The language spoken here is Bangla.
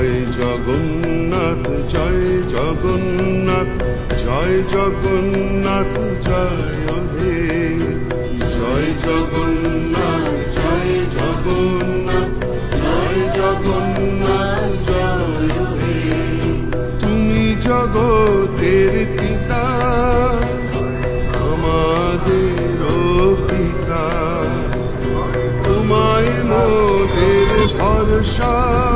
জয় জগন্নাথ জয় জগন্নাথ জয় জগন্নাথ জয় হে জয় জগন্নাথ জয় জগন্নাথ জয় জগন্নাথ জয় হে তুমি জগতের পিতা আমাদের পিতা তোমায় মোদের ভরসা